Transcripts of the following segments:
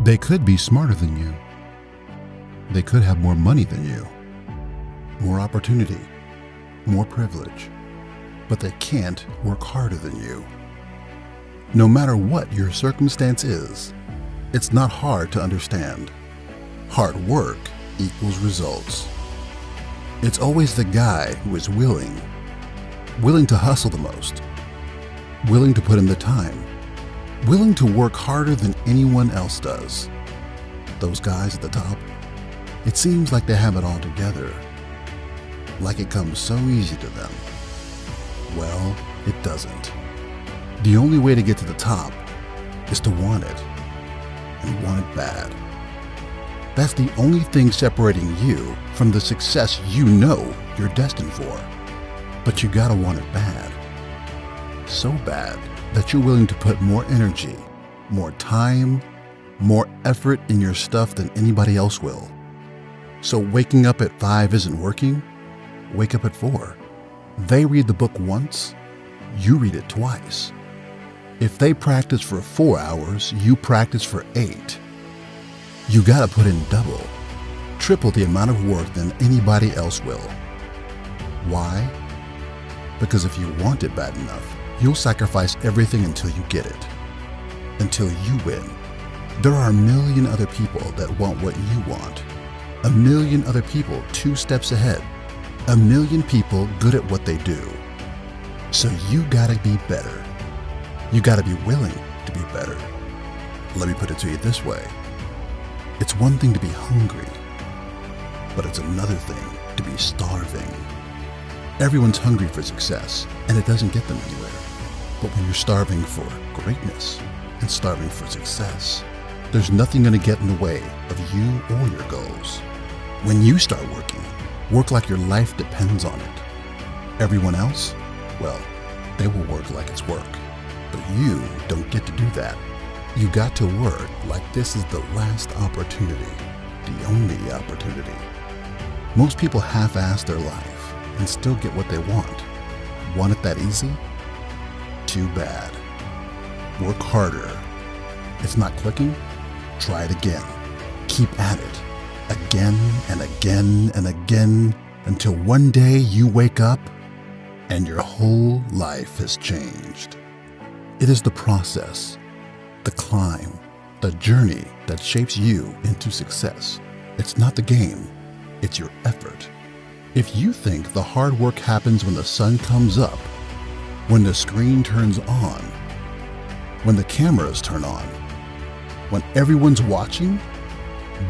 They could be smarter than you. They could have more money than you, more opportunity, more privilege, but they can't work harder than you. No matter what your circumstance is, it's not hard to understand. Hard work equals results. It's always the guy who is willing to hustle the most, willing to put in the time, willing to work harder than anyone else does. Those guys at the top, it seems like they have it all together, like it comes so easy to them. Well, it doesn't. The only way to get to the top is to want it, and want it bad. That's the only thing separating you from the success you know you're destined for. But you gotta want it bad. So bad that you're willing to put more energy, more time, more effort in your stuff than anybody else will. So waking up at 5 isn't working, wake up at 4. They read the book once, you read it twice. If they practice for 4 hours, you practice for 8. You gotta put in double, triple the amount of work than anybody else will. Why? Because if you want it bad enough, you'll sacrifice everything until you get it, until you win. There are a million other people that want what you want, a million other people 2 steps ahead, a million people good at what they do. So you gotta be better. You gotta be willing to be better. Let me put it to you this way. It's one thing to be hungry, but it's another thing to be starving. Everyone's hungry for success, and it doesn't get them anywhere. But when you're starving for greatness and starving for success, there's nothing going to get in the way of you or your goals. When you start working, work like your life depends on it. Everyone else, well, they will work like it's work. But you don't get to do that. You got to work like this is the last opportunity, the only opportunity. Most people half-ass their life and still get what they want. Want it that easy? Too bad. Work harder. It's not clicking? Try it again. Keep at it. Again and again and again until one day you wake up and your whole life has changed. It is the process, the climb, the journey that shapes you into success. It's not the game, it's your effort. If you think the hard work happens when the sun comes up, when the screen turns on, when the cameras turn on, when everyone's watching,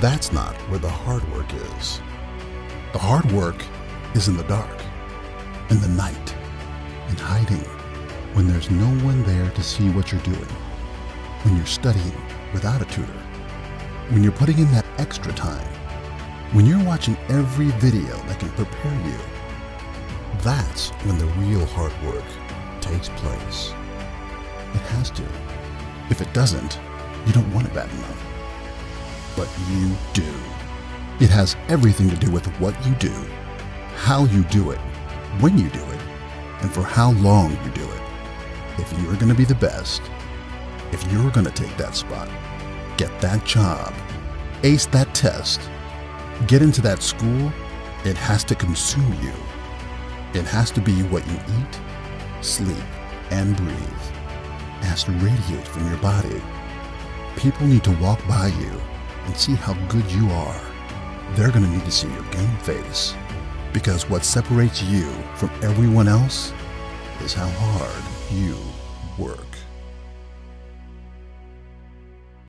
that's not where the hard work is. The hard work is in the dark, in the night, in hiding, when there's no one there to see what you're doing, when you're studying without a tutor, when you're putting in that extra time, when you're watching every video that can prepare you. That's when the real hard work takes place. It has to. If it doesn't, you don't want it bad enough. But you do. It has everything to do with what you do, how you do it, when you do it, and for how long you do it. If you're going to be the best, if you're going to take that spot, get that job, ace that test, get into that school, it has to consume you. It has to be what you eat, sleep, and breathe. It has to radiate from your body. People need to walk by you and see how good you are. They're going to need to see your game face, because what separates you from everyone else is how hard you work.